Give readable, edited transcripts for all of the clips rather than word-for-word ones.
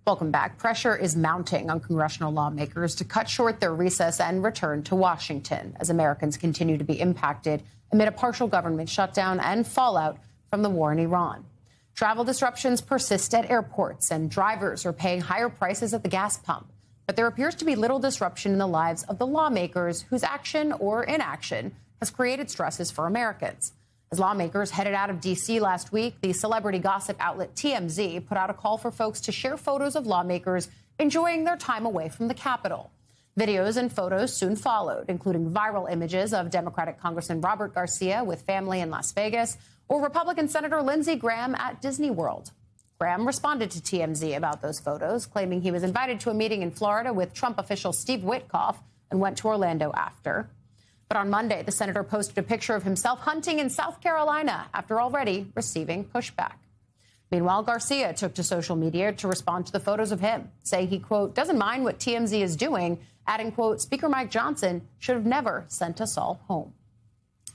Welcome back. Pressure is mounting on congressional lawmakers to cut short their recess and return to Washington as Americans continue to be impacted amid a partial government shutdown and fallout from the war in Iran. Travel disruptions persist at airports and drivers are paying higher prices at the gas pump. But there appears to be little disruption in the lives of the lawmakers whose action or inaction has created stresses for Americans. As lawmakers headed out of D.C. last week, the celebrity gossip outlet TMZ put out a call for folks to share photos of lawmakers enjoying their time away from the Capitol. Videos and photos soon followed, including viral images of Democratic Congressman Robert Garcia with family in Las Vegas or Republican Senator Lindsey Graham at Disney World. Graham responded to TMZ about those photos, claiming he was invited to a meeting in Florida with Trump official Steve Witkoff and went to Orlando after. But on Monday, the senator posted a picture of himself hunting in South Carolina after already receiving pushback. Meanwhile, Garcia took to social media to respond to the photos of him, saying he, quote, doesn't mind what TMZ is doing, adding, quote, Speaker Mike Johnson should have never sent us all home.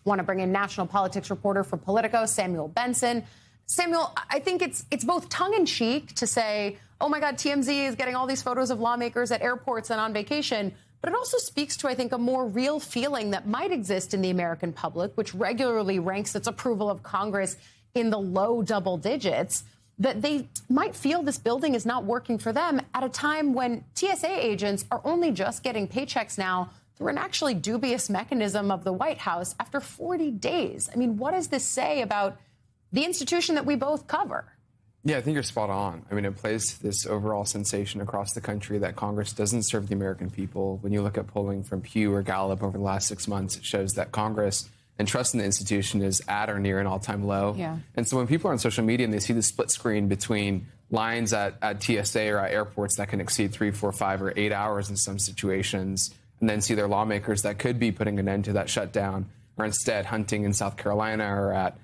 Want to bring in national politics reporter for Politico, Samuel Benson. Samuel, I think it's both tongue-in-cheek to say, oh, my God, TMZ is getting all these photos of lawmakers at airports and on vacation. But it also speaks to, I think, a more real feeling that might exist in the American public, which regularly ranks its approval of Congress in the low double digits, that they might feel this building is not working for them at a time when TSA agents are only just getting paychecks now through an actually dubious mechanism of the White House after 40 days. I mean, what does this say about the institution that we both cover? Yeah, I think you're spot on. I mean, it plays to this overall sensation across the country that Congress doesn't serve the American people. When you look at polling from Pew or Gallup over the last 6 months, it shows that Congress and trust in the institution is at or near an all-time low. Yeah. And so when people are on social media and they see the split screen between lines at TSA or at airports that can exceed 3, 4, 5, or 8 hours in some situations, and then see their lawmakers that could be putting an end to that shutdown are instead hunting in South Carolina or at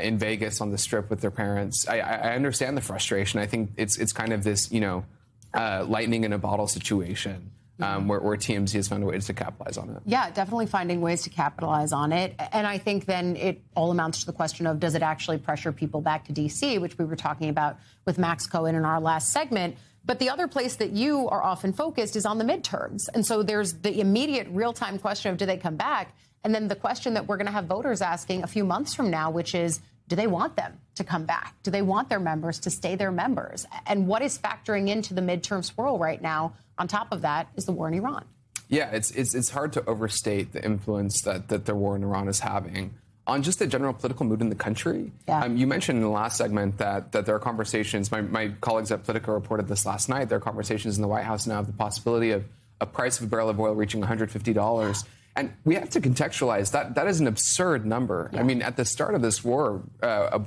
in Vegas on the Strip with their parents. I understand the frustration. I think it's kind of this, lightning in a bottle situation where TMZ has found ways to capitalize on it. Yeah, definitely finding ways to capitalize on it. And I think then it all amounts to the question of, does it actually pressure people back to D.C., which we were talking about with Max Cohen in our last segment. But the other place that you are often focused is on the midterms. And so there's the immediate real-time question of, do they come back? And then the question that we're going to have voters asking a few months from now, which is, do they want them to come back? Do they want their members to stay their members? And what is factoring into the midterm swirl right now, on top of that, is the war in Iran? Yeah, it's hard to overstate the influence that the war in Iran is having on just the general political mood in the country. Yeah. You mentioned in the last segment that there are conversations, my colleagues at Politico reported this last night, there are conversations in the White House now of the possibility of a price of a barrel of oil reaching $150. And we have to contextualize that is an absurd number. Yeah. I mean, at the start of this war, a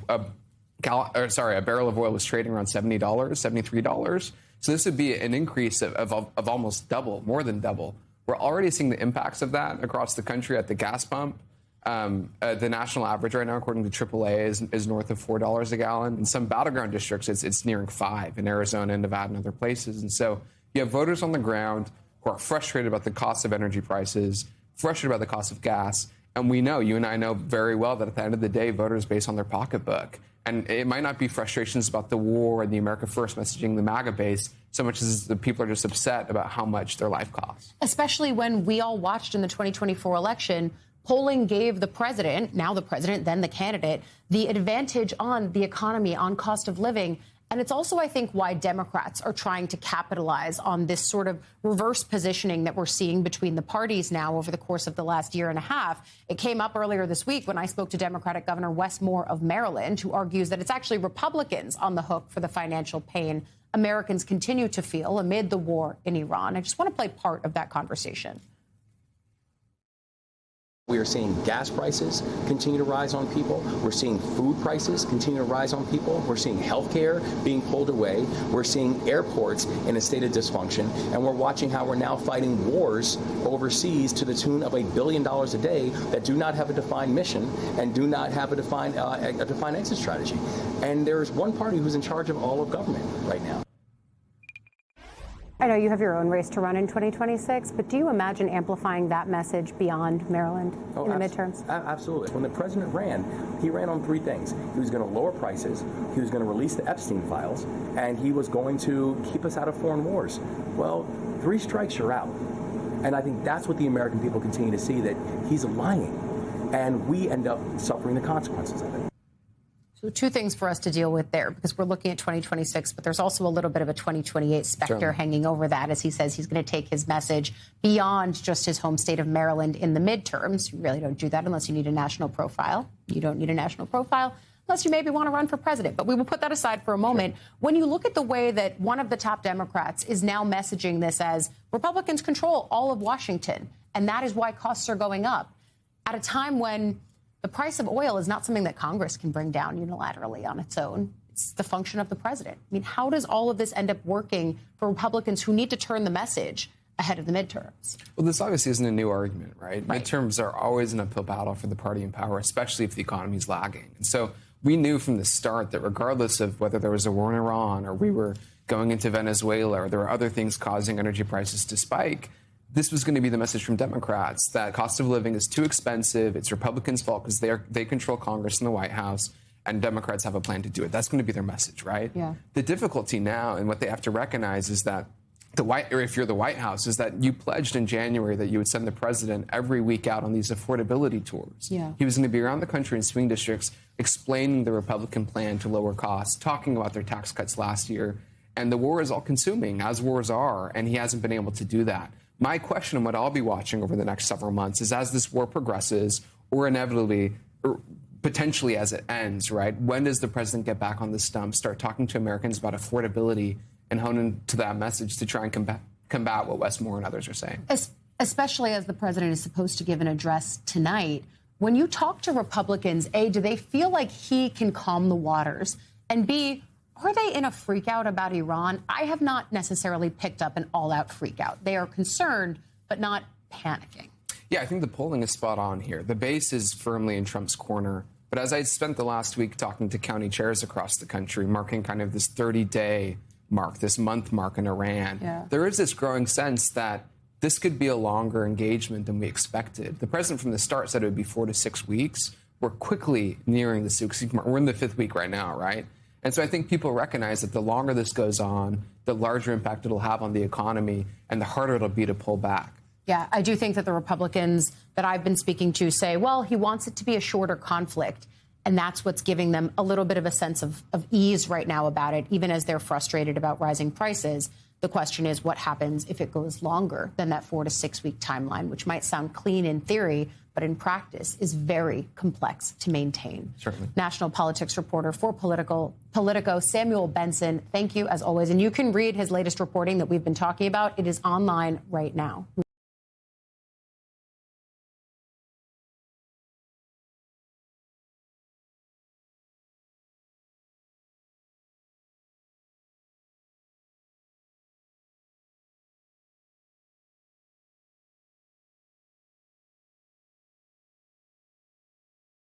barrel of oil was trading around $70, $73. So this would be an increase of almost double, more than double. We're already seeing the impacts of that across the country at the gas pump. The national average right now, according to AAA, is north of $4 a gallon. In some battleground districts, it's nearing $5 in Arizona and Nevada and other places. And so you have voters on the ground who are frustrated about the cost of energy prices, frustrated about the cost of gas. And we know, you and I know very well, that at the end of the day, voters base on their pocketbook. And it might not be frustrations about the war and the America First messaging, the MAGA base, so much as the people are just upset about how much their life costs. Especially when we all watched in the 2024 election, polling gave the president, now the president, then the candidate, the advantage on the economy, on cost of living. And it's also, I think, why Democrats are trying to capitalize on this sort of reverse positioning that we're seeing between the parties now over the course of the last year and a half. It came up earlier this week when I spoke to Democratic Governor Wes Moore of Maryland, who argues that it's actually Republicans on the hook for the financial pain Americans continue to feel amid the war in Iran. I just want to play part of that conversation. We are seeing gas prices continue to rise on people. We're seeing food prices continue to rise on people. We're seeing healthcare being pulled away. We're seeing airports in a state of dysfunction. And we're watching how we're now fighting wars overseas to the tune of $1 billion a day that do not have a defined mission and do not have a defined exit strategy. And there's one party who's in charge of all of government right now. I know you have your own race to run in 2026, but do you imagine amplifying that message beyond Maryland in the midterms? Absolutely. When the president ran, he ran on three things. He was going to lower prices, he was going to release the Epstein files, and he was going to keep us out of foreign wars. Well, 3 strikes, you're out. And I think that's what the American people continue to see, that he's lying. And we end up suffering the consequences of it. So 2 things for us to deal with there, because we're looking at 2026, but there's also a little bit of a 2028 specter hanging over that, as he says he's going to take his message beyond just his home state of Maryland in the midterms. You really don't do that unless you need a national profile. You don't need a national profile unless you maybe want to run for president. But we will put that aside for a moment. When you look at the way that one of the top Democrats is now messaging this as Republicans control all of Washington, and that is why costs are going up, at a time when the price of oil is not something that Congress can bring down unilaterally on its own. It's the function of the president. I mean, how does all of this end up working for Republicans who need to turn the message ahead of the midterms? Well, this obviously isn't a new argument, right? Midterms are always an uphill battle for the party in power, especially if the economy is lagging. And so we knew from the start that regardless of whether there was a war in Iran or we were going into Venezuela or there were other things causing energy prices to spike, this was going to be the message from Democrats, that cost of living is too expensive. It's Republicans' fault because they control Congress and the White House, and Democrats have a plan to do it. That's going to be their message, right? Yeah. The difficulty now, and what they have to recognize, is that if you're the White House, is that you pledged in January that you would send the president every week out on these affordability tours. Yeah. He was going to be around the country in swing districts explaining the Republican plan to lower costs, talking about their tax cuts last year. And the war is all consuming, as wars are, and he hasn't been able to do that. My question, and what I'll be watching over the next several months, is as this war progresses, or inevitably, or potentially as it ends, right? When does the president get back on the stump, start talking to Americans about affordability, and hone into that message to try and combat what Wes Moore and others are saying? Especially as the president is supposed to give an address tonight. When you talk to Republicans, A, do they feel like he can calm the waters? And B, are they in a freak out about Iran? I have not necessarily picked up an all-out freak out. They are concerned, but not panicking. Yeah, I think the polling is spot on here. The base is firmly in Trump's corner. But as I spent the last week talking to county chairs across the country, marking kind of this 30-day mark, this month mark in Iran, there is this growing sense that this could be a longer engagement than we expected. The president from the start said it would be 4 to 6 weeks. We're quickly nearing the 6-week mark. We're in the 5th week right now, right? And so I think people recognize that the longer this goes on, the larger impact it'll have on the economy and the harder it'll be to pull back. Yeah, I do think that the Republicans that I've been speaking to say, well, he wants it to be a shorter conflict. And that's what's giving them a little bit of a sense of ease right now about it, even as they're frustrated about rising prices. The question is what happens if it goes longer than that 4 to 6 week timeline, which might sound clean in theory, but in practice is very complex to maintain. Certainly. National politics reporter for Politico, Samuel Benson, thank you as always. And you can read his latest reporting that we've been talking about. It is online right now.